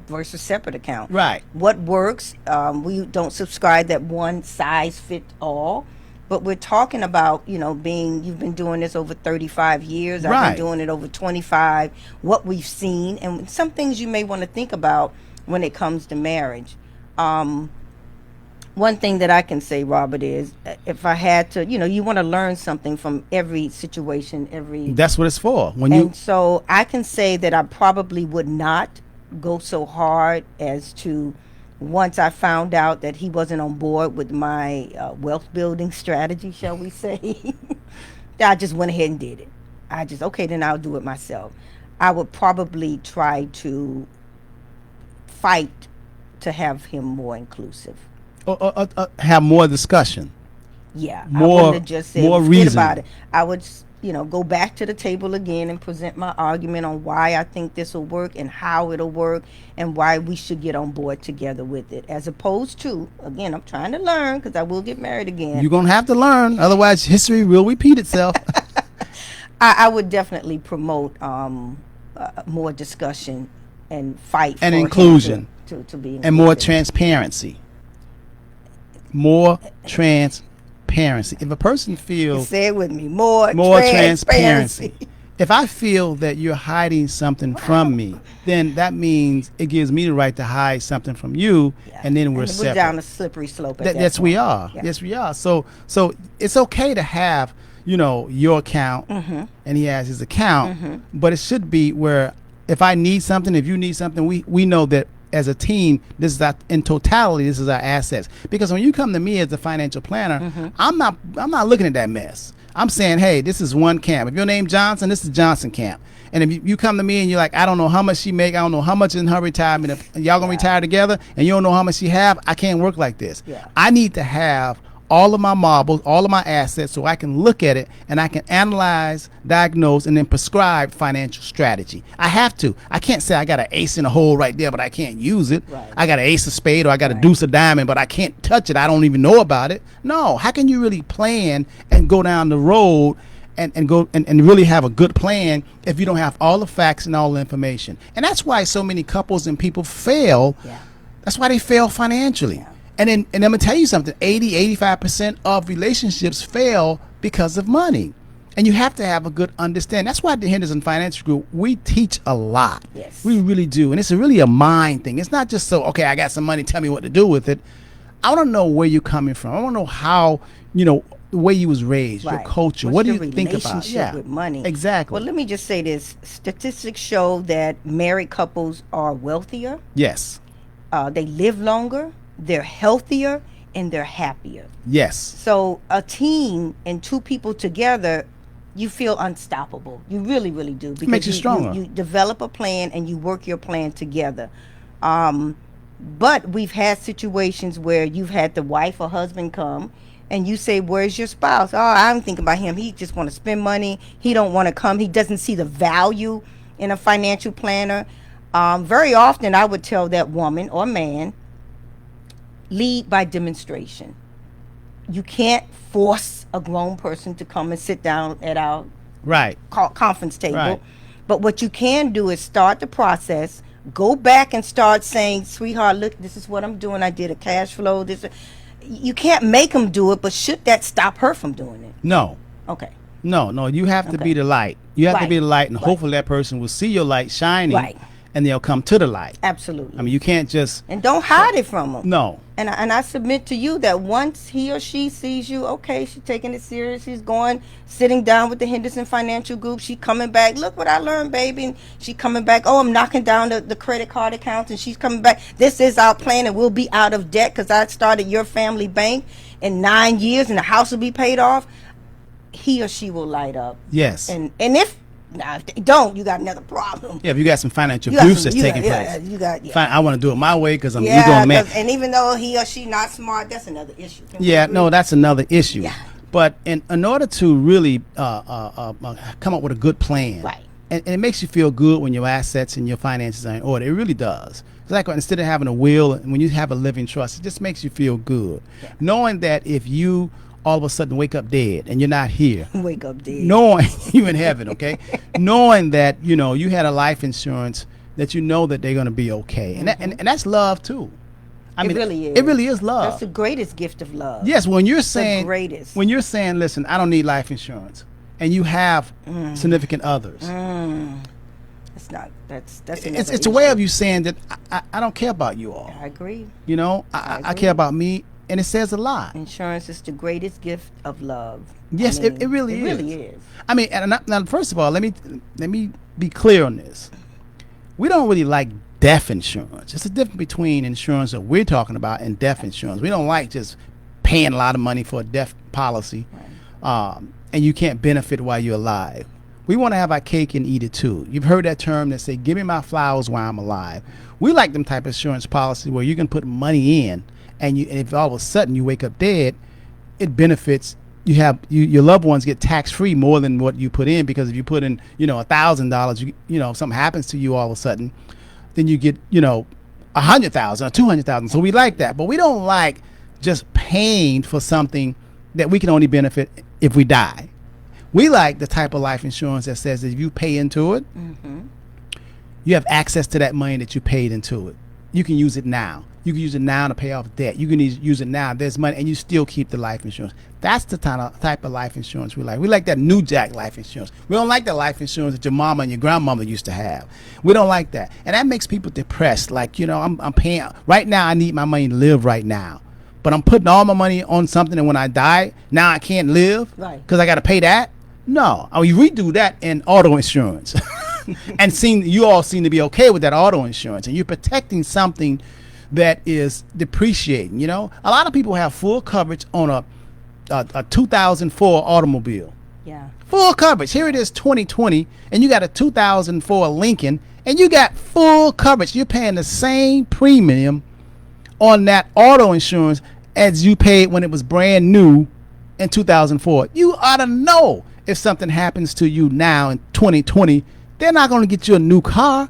separate account. Right. What works? We don't subscribe that one size fits all. But we're talking about, you've been doing this over 35 years. Right. I've been doing it over 25. What we've seen, and some things you may want to think about when it comes to marriage. One thing that I can say, Robert, is if I had to, you want to learn something from every situation, That's what it's for. So I can say that I probably would not go so hard as to, once I found out that he wasn't on board with my wealth building strategy, shall we say, I just went ahead and did it. Then I'll do it myself. I would probably try to fight to have him more inclusive. Or have more discussion. Yeah, More, I wouldn't have just said more forget reason about it. I would, go back to the table again and present my argument on why I think this will work and how it'll work and why we should get on board together with it. As opposed to, again, I'm trying to learn because I will get married again. You're gonna have to learn, otherwise history will repeat itself. I would definitely promote more discussion and fight and for inclusion him to be and more inclusive. transparency. More transparency. If a person feels Say it with me. More transparency. If I feel that you're hiding something from me, then that means it gives me the right to hide something from you, Yeah. and then we're separate. down a slippery slope. At that Yes, we point. are. Yeah. Yes, we are. So it's okay to have, your account, and he has his account, but it should be where if I need something, if you need something, we know that as a team, this is in totality, this is our assets. Because when you come to me as a financial planner, I'm not looking at that mess. I'm saying, hey, this is one camp. If your name Johnson, this is Johnson camp. And if you come to me and you're like, I don't know how much she make, I don't know how much in her retirement. If y'all gonna retire together and you don't know how much she have, I can't work like this. Yeah. I need to have all of my marbles, all of my assets, so I can look at it and I can analyze, diagnose, and then prescribe financial strategy. I have to. I can't say I got an ace in a hole right there, but I can't use it. Right. I got an ace of spade or I got a deuce of diamond, but I can't touch it. I don't even know about it. No. How can you really plan and go down the road and go and really have a good plan if you don't have all the facts and all the information? And that's why so many couples and people fail. Yeah. That's why they fail financially. Yeah. And I'm going to tell you something, 85% of relationships fail because of money. And you have to have a good understanding. That's why at the Henderson Financial Group, we teach a lot. Yes. We really do. And it's really a mind thing. It's not just okay, I got some money, tell me what to do with it. I want to know where you're coming from. I want to know how, the way you was raised, your culture. What's what do your you think about? relationship with money? Exactly. Well, let me just say this. Statistics show that married couples are wealthier. Yes. They live longer. They're healthier and they're happier. Yes. So a team and two people together, you feel unstoppable. You really, really do. Because makes you stronger. You develop a plan and you work your plan together. But we've had situations where you've had the wife or husband come and you say, where's your spouse? Oh, I'm thinking about him. He just want to spend money. He don't want to come. He doesn't see the value in a financial planner. Very often I would tell that woman or man, lead by demonstration. You can't force a grown person to come and sit down at our conference table. Right. But what you can do is start the process, go back and start saying, sweetheart, look, this is what I'm doing. I did a cash flow. You can't make them do it, but should that stop her from doing it? No. Okay. No, you have to be the light. You have to be the light, and Right. hopefully that person will see your light shining, Right. and they'll come to the light. Absolutely. I mean, you can't just... And don't hide it from them. No. And I submit to you that once he or she sees you, okay, she's taking it serious. She's going, sitting down with the Henderson Financial Group. She coming back. Look what I learned, baby. And she coming back. Oh, I'm knocking down the credit card accounts. And she's coming back. This is our plan, and we'll be out of debt because I started your family bank in 9 years, and the house will be paid off. He or she will light up. Yes. And if they don't, you got another problem. Yeah, if you got some financial abuse that's taking place. Fine, I want to do it my way because I'm ego man. And even though he or she not smart, that's another issue. Can we Yeah, agree? no, that's another issue. Yeah. But in order to really come up with a good plan, Right. and it makes you feel good when your assets and your finances are in order. It really does. It's like instead of having a will, and when you have a living trust, it just makes you feel good. Yeah. Knowing that if you all of a sudden wake up dead and you're not here, Wake up dead. knowing you in heaven, okay, knowing that you had a life insurance that that they're going to be okay, and and that's love too. I mean, really is. It really is love. That's the greatest gift of love. Yes, when you're saying greatest. when you're saying, listen, I don't need life insurance, and you have significant others. It's not. That's It's a way of you saying that I don't care about you all. I agree. I agree. care about me, and it says a lot. Insurance is the greatest gift of love. Yes, I mean, it really is. It really is. I mean, now first of all, let me be clear on this. We don't really like death insurance. It's a difference between insurance that we're talking about and death insurance. We don't like just paying a lot of money for a death policy, and you can't benefit while you're alive. We want to have our cake and eat it too. You've heard that term that say, give me my flowers while I'm alive. we like them type of insurance policy where you can put money in, and if all of a sudden you wake up dead, it benefits. Your loved ones get tax free more than what you put in, because if you put in $1,000, if something happens to you all of a sudden, then you get $100,000 or $200,000. So we like that, but we don't like just paying for something that we can only benefit if we die. We like the type of life insurance that says that if you pay into it, you have access to that money that you paid into it. You can use it now. You can use it now to pay off debt. You can use it now. There's money, and you still keep the life insurance. That's the type of life insurance we like. We like that New Jack life insurance. We don't like the life insurance that your mama and your grandmama used to have. We don't like that. And that makes people depressed. Like, I'm paying. Right now, I need my money to live right now. But I'm putting all my money on something, and when I die, now I can't live because I got to pay that? No. I mean, we do that in auto insurance. And you all seem to be okay with that auto insurance. And you're protecting something that is depreciating. A lot of people have full coverage on a 2004 automobile. Yeah. Full coverage. Here it is 2020, and you got a 2004 Lincoln, and you got full coverage. You're paying the same premium on that auto insurance as you paid when it was brand new in 2004. You ought to know if something happens to you now in 2020, they're not going to get you a new car.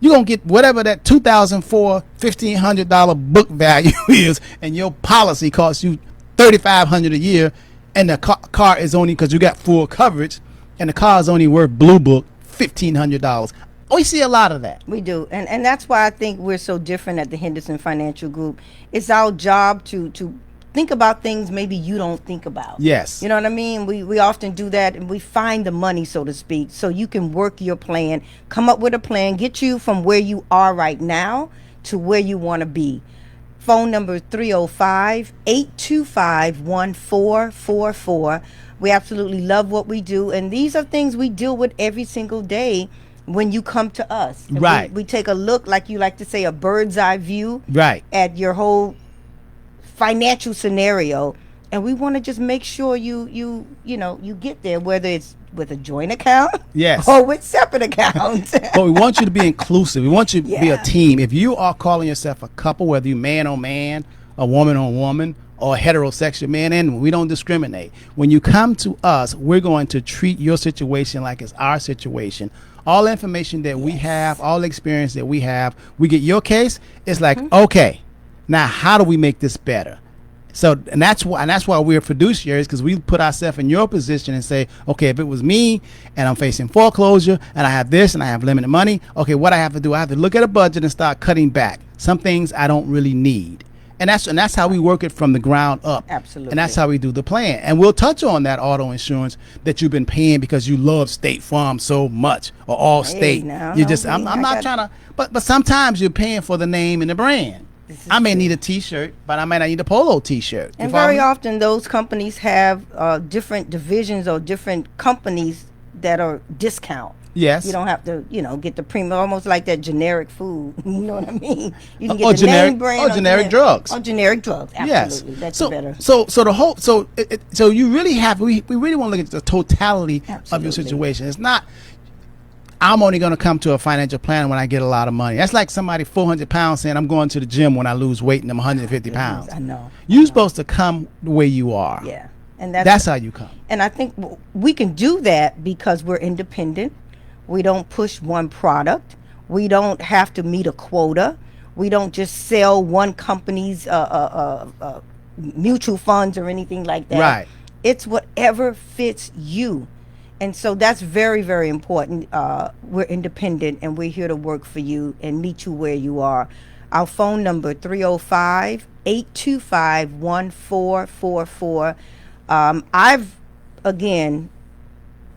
You're going to get whatever that 2004 $1,500 book value is, and your policy costs you $3,500 a year, and the car is only, because you got full coverage, and the car is only worth Blue Book $1,500. We see a lot of that. We do, and that's why I think we're so different at the Henderson Financial Group. It's our job to think about things maybe you don't think about. Yes. You know what I mean? We often do that, and we find the money, so to speak, so you can work your plan, come up with a plan, get you from where you are right now to where you want to be. Phone number 305-825-1444. We absolutely love what we do, and these are things we deal with every single day when you come to us. And right. We take a look, like you like to say, a bird's eye view at your whole financial scenario, and we want to just make sure you get there, whether it's with a joint account or with separate accounts. But we want you to be inclusive. We want you to be a team. If you are calling yourself a couple, whether you man on man, a woman on woman, or a heterosexual man, and we don't discriminate. When you come to us, we're going to treat your situation like it's our situation. All information that we have, all the experience that we have, we get your case. It's like, okay, now how do we make this better? So, and that's why we're fiduciaries, because we put ourselves in your position and say, okay, if it was me and I'm facing foreclosure and I have this and I have limited money, okay, what I have to do, I have to look at a budget and start cutting back some things I don't really need. And that's how we work it from the ground up. Absolutely. And that's how we do the plan. And we'll touch on that auto insurance that you've been paying because you love State Farm so much, or Allstate. I'm not trying to, but sometimes you're paying for the name and the brand. I may need a T-shirt, but I might not need a polo T-shirt. And very often those companies have different divisions or different companies that are discount. Yes. You don't have to, get the premium, almost like that generic food. You know what I mean? You can get or the generic, name brand. or generic drugs. Or generic drugs. Absolutely. Yes. That's better. So you really have, we really want to look at the totality of your situation. It's not, I'm only going to come to a financial plan when I get a lot of money. That's like somebody 400 pounds saying, I'm going to the gym when I lose weight and I'm 150 pounds. I know. You're supposed to come the way you are. Yeah. And that's how you come. And I think we can do that because we're independent. We don't push one product. We don't have to meet a quota. We don't just sell one company's mutual funds or anything like that. Right. It's whatever fits you. And so that's very, very important. We're independent, and we're here to work for you and meet you where you are. Our phone number, 305-825-1444.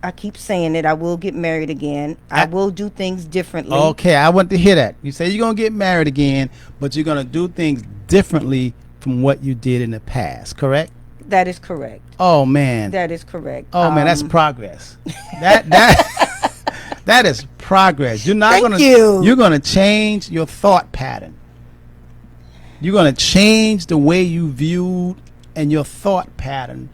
I keep saying it, I will get married again. I will do things differently. Okay, I want to hear that. You say you're going to get married again, but you're going to do things differently from what you did in the past, correct? That is correct. Oh, man. That is correct. Oh, man, that's progress. That is progress. You're not going to. You're going to change your thought pattern. You're going to change the way you viewed and your thought pattern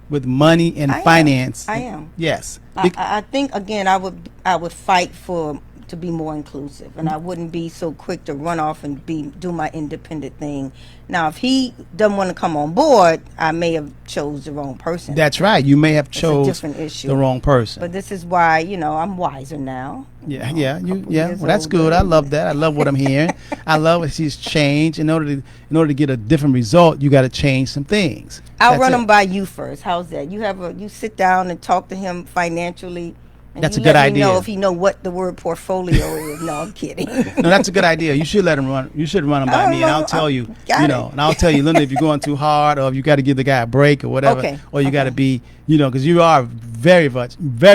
with money and finance. I am. Yes. I think, again, I would fight for to be more inclusive, and I wouldn't be so quick to run off and do my independent thing. Now, if he doesn't want to come on board, I may have chose the wrong person. That's right. You may have chose a different issue. The wrong person. But this is why, I'm wiser now. Well, that's good. I love that. I love what I'm hearing. I love what she's changed. In order to get a different result, you got to change some things. I'll run them by you first. How's that? You sit down and talk to him financially. And that's a good idea. Know if he know what the word portfolio is. No, I'm kidding. No, that's a good idea. You should let him run. You should run him by me, and I'll tell you. And I'll tell you, Lynda, if you're going too hard, or if you got to give the guy a break, or whatever, or you got to be, because you are very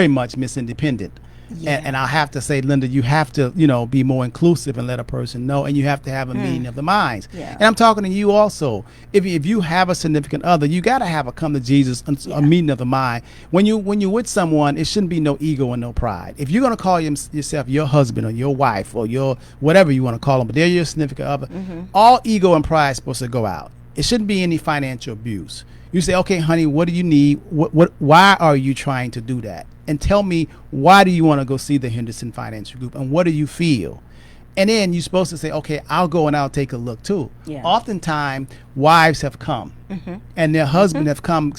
much Miss Independent. Yeah. And I'll have to say, Lynda, you have to, be more inclusive and let a person know, and you have to have a meeting of the minds. Yeah. And I'm talking to you also. If you have a significant other, you got to have a come to Jesus, a meeting of the mind. When you're with someone, it shouldn't be no ego and no pride. If you're going to call yourself your husband or your wife or your whatever you want to call them, but they're your significant other, all ego and pride is supposed to go out. It shouldn't be any financial abuse. You say, okay, honey, what do you need? Why are you trying to do that? And tell me, why do you want to go see the Henderson Financial Group, and what do you feel? And then you're supposed to say, okay, I'll go and I'll take a look too. Yeah. Oftentimes, wives have come, and their husband have come,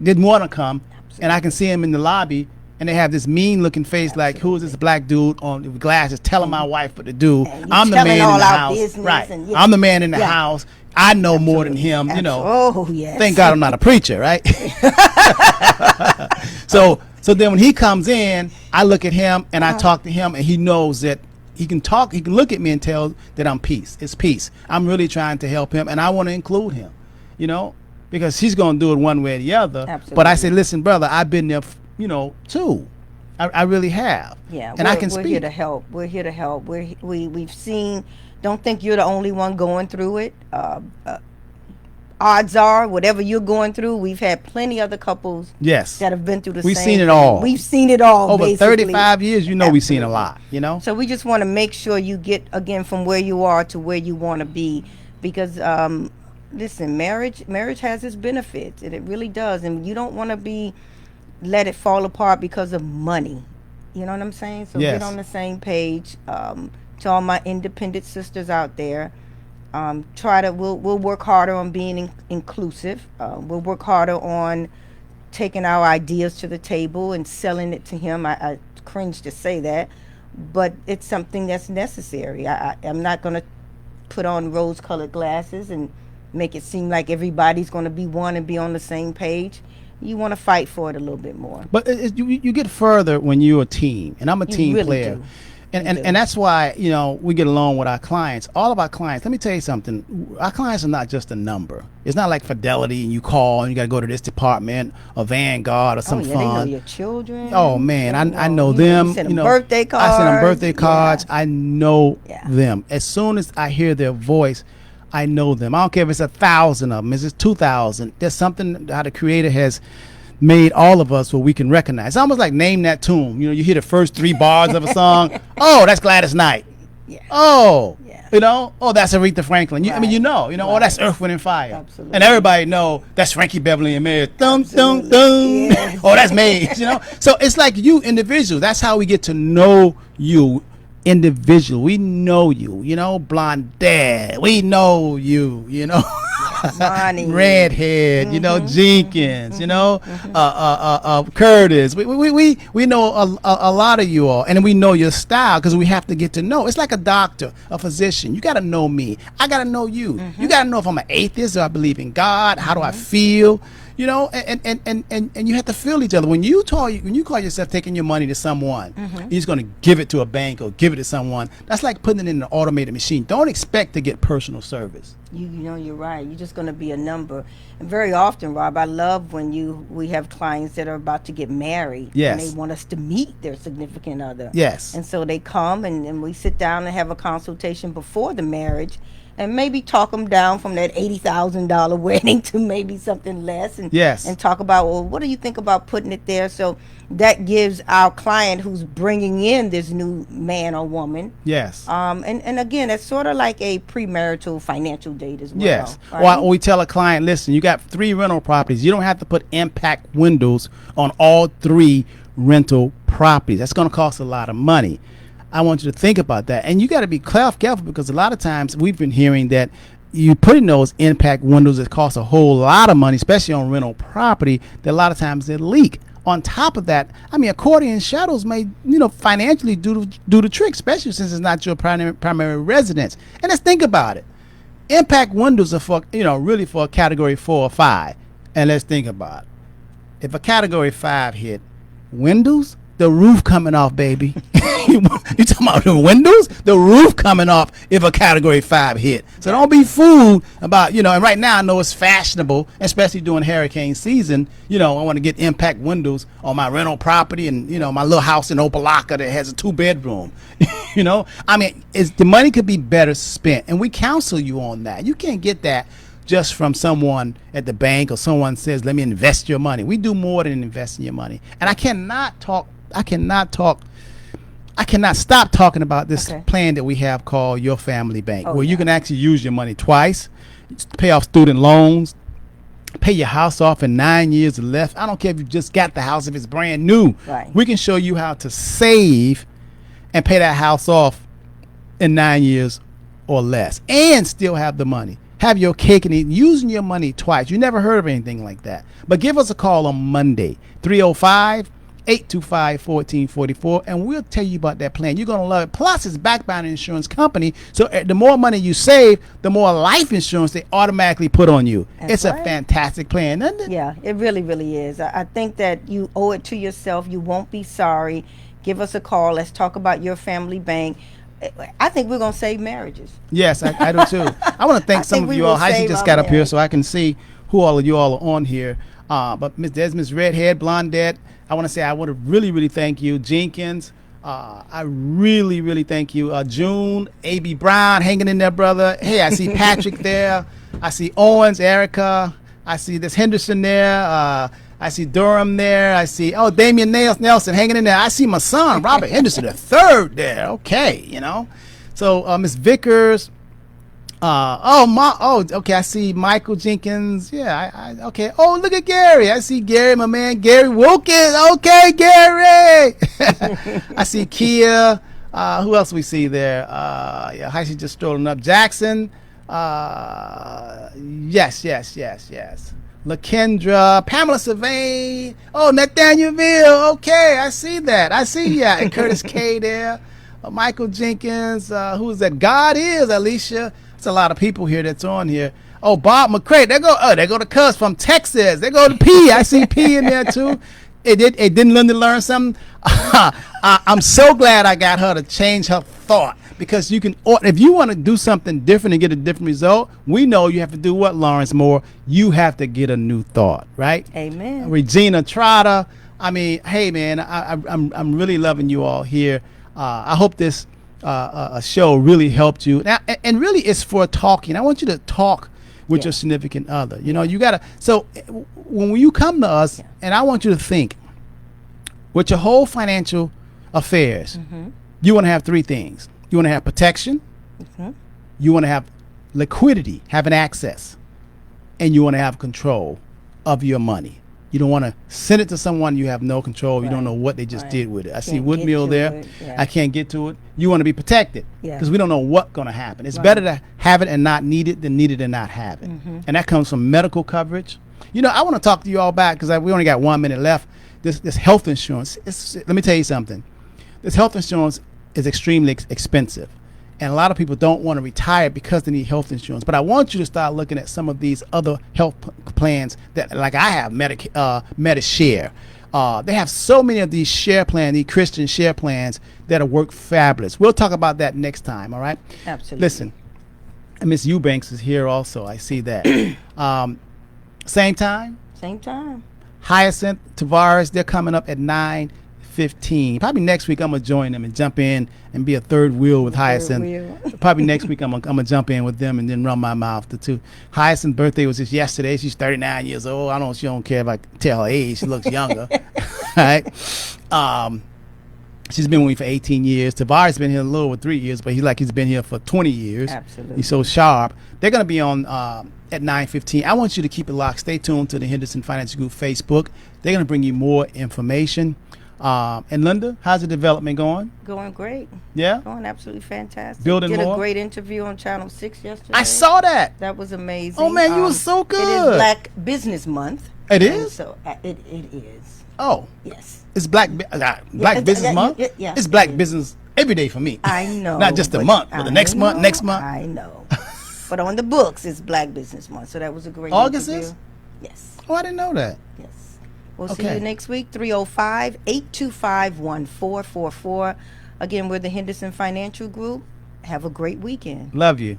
didn't want to come, and I can see him in the lobby, and they have this mean-looking face like, who is this black dude with glasses telling my wife what to do? I'm the man in the house. Right. I'm the man in the house. I know more than him, Oh, yes. Thank God I'm not a preacher, right? So then when he comes in, I look at him and I talk to him, and he knows that he can talk. He can look at me and tell that I'm peace. It's peace. I'm really trying to help him, and I want to include him, because he's going to do it one way or the other. Absolutely. But I say, listen, brother, I've been there, too. I really have. Yeah, and I can speak. We're here to help. We're here to help. We've seen. Don't think you're the only one going through it. Odds are, whatever you're going through, we've had plenty other couples that have been through the same. We've seen it all. We've seen it all. Over basically. 35 years, we've seen a lot, So we just want to make sure you get, again, from where you are to where you want to be. Because, listen, marriage has its benefits, and it really does. And you don't want to let it fall apart because of money. You know what I'm saying? So get on the same page. To all my independent sisters out there, we'll work harder on being inclusive. We'll work harder on taking our ideas to the table and selling it to him. I cringe to say that, but it's something that's necessary. I'm not going to put on rose-colored glasses and make it seem like everybody's going to be one and be on the same page. You want to fight for it a little bit more. But you get further when you're a team, and I'm a team player. And that's why, we get along with our clients. All of our clients, let me tell you something. Our clients are not just a number. It's not like Fidelity and you call and you got to go to this department or Vanguard or some fun. They know your children. Oh, man, I know them. You send them birthday cards. I send them birthday cards. I know them. As soon as I hear their voice, I know them. I don't care if it's 1,000 of them. If it's 2,000. There's something how the Creator has made all of us where we can recognize. It's almost like Name That Tune. You hear the first 3 bars of a song. Oh, that's Gladys Knight. Yeah. Oh, oh, that's Aretha Franklin. Oh, that's Earth, Wind and Fire. Absolutely. And everybody know that's Frankie Beverly and Mayer. Dum, dum, dum. Yes. Oh, that's Maze. So it's like you individual. That's how we get to know you individual. We know you, Blondette. We know you, Redhead, Jenkins, Curtis. We know a lot of you all, and we know your style because we have to get to know. It's like a doctor, a physician. You got to know me. I got to know you. You got to know if I'm an atheist or I believe in God. How do I feel? And you have to feel each other. When you call yourself taking your money to someone, you're just going to give it to a bank or give it to someone. That's like putting it in an automated machine. Don't expect to get personal service. You're right. You're just going to be a number. And very often, Rob, I love when we have clients that are about to get married. Yes. And they want us to meet their significant other. Yes. And so they come and we sit down and have a consultation before the marriage. And maybe talk them down from that $80,000 wedding to maybe something less, and talk about, well, what do you think about putting it there? So that gives our client who's bringing in this new man or woman. Yes. And again, it's sort of like a premarital financial date as well. Yes. Right? Well, we tell a client, listen, you got 3 rental properties. You don't have to put impact windows on all 3 rental properties. That's going to cost a lot of money. I want you to think about that. And you got to be careful, because a lot of times we've been hearing that you put in those impact windows that cost a whole lot of money, especially on rental property, that a lot of times they leak. On top of that, I mean, accordion shutters may, financially do the trick, especially since it's not your primary residence. And let's think about it. Impact windows are for, really for a category 4 or 5. And let's think about it. If a category 5 hit, windows, the roof coming off, baby. You talking about the windows? The roof coming off if a category 5 hit. So don't be fooled about, and right now I know it's fashionable, especially during hurricane season. I want to get impact windows on my rental property and, my little house in Opelika that has a 2-bedroom. I mean, the money could be better spent, and we counsel you on that. You can't get that just from someone at the bank or someone says, let me invest your money. We do more than investing your money. And I cannot stop talking about this plan that we have called Your Family Bank, where you can actually use your money twice, pay off student loans, pay your house off in 9 years or less. I don't care if you just got the house, if it's brand new. Right. We can show you how to save and pay that house off in 9 years or less and still have the money. Have your cake and eat, using your money twice. You never heard of anything like that. But give us a call on Monday, 305-825-1444, and we'll tell you about that plan. You're going to love it. Plus, it's backed by an insurance company, so the more money you save, the more life insurance they automatically put on you. It's a fantastic plan, isn't it? Yeah, it really, really is. I think that you owe it to yourself. You won't be sorry. Give us a call. Let's talk about Your Family Bank. I think we're going to save marriages. Yes, I do too. I want to thank some of you all. Heisey just got up here so I can see who all of you all are on here. But there's Miss Redhead, Blondette. I want to say I want to really, really thank you. Jenkins, I really, really thank you. June, A.B. Brown hanging in there, brother. Hey, I see Patrick there. I see Owens, Erica. I see this Henderson there. I see Durham there. I see, Damian Nelson hanging in there. I see my son, Robert Henderson, the third there. Okay, So, Miss Vickers. Okay. I see Michael Jenkins. Yeah, okay. Oh, look at Gary. I see Gary, my man, Gary Wilkins. Okay, Gary. I see Kia. Who else we see there? Heisey just strolling up. Jackson. Yes. LaKendra, Pamela Sylvain, Nathanielville. Okay, I see that. I see ya. And Curtis K there. Michael Jenkins. Who is that? God is Alicia. It's a lot of people here that's on here. Oh, Bob McCray. There go the cuz from Texas. There go the P. I see P in there too. Didn't Lynda learn something? I'm so glad I got her to change her thought, because you can, if you want to do something different and get a different result, we know you have to do what, Lawrence Moore? You have to get a new thought, right? Amen. Regina Trotter. I mean, hey man, I'm really loving you all here. I hope this show really helped you. Now, and really it's for talking. I want you to talk with your significant other. You gotta. So when you come to us, and I want you to think with your whole financial affairs, you want to have 3 things. You want to have protection, you want to have liquidity, having access, and you want to have control of your money. You don't want to send it to someone you have no control. You don't know what they just did with it. I see Woodmill there. I can't get to it. You want to be protected, because we don't know what's going to happen. It's better to have it and not need it than need it and not have it. And that comes from medical coverage. I want to talk to you all back, because we only got 1 minute left. This health insurance, let me tell you something. This health insurance is extremely expensive. And a lot of people don't want to retire because they need health insurance. But I want you to start looking at some of these other health plans that, like I have, MediShare. They have so many of these share plans, these Christian share plans that work fabulous. We'll talk about that next time, all right? Absolutely. Listen, Miss Eubanks is here also. I see that. Same time? Same time. Hyacinth, Tavares, they're coming up at 9:15. Probably next week I'm gonna join them and jump in and be a third wheel with Hyacinth. Probably next week I'm gonna jump in with them and then run my mouth to two. Hyacinth's birthday was just yesterday. She's 39 years old. She don't care if I tell her age. She looks younger. Right? She's been with me for 18 years. Tavares been here a little over 3 years, but he's been here for 20 years. Absolutely. He's so sharp. They're gonna be on at 9:15. I want you to keep it locked. Stay tuned to the Henderson Financial Group Facebook. They're gonna bring you more information. And Lynda, how's the development going? Going great. Yeah? Going absolutely fantastic. Building Did more? a great interview on Channel 6 yesterday. I saw that. That was amazing. Oh, man, you were so It good. is Black Business Month. It and is? So it is. Oh, Yes. it's Black Business Month? Yeah. It's Black Business every day for me. I know. Not just a month, but the next month, next month. I know. But on the books, it's Black Business Month. So that was a great August interview. is? Yes. Oh, I didn't know that. Yes. We'll see Okay. you next week, 305-825-1444. Again, we're the Henderson Financial Group. Have a great weekend. Love you.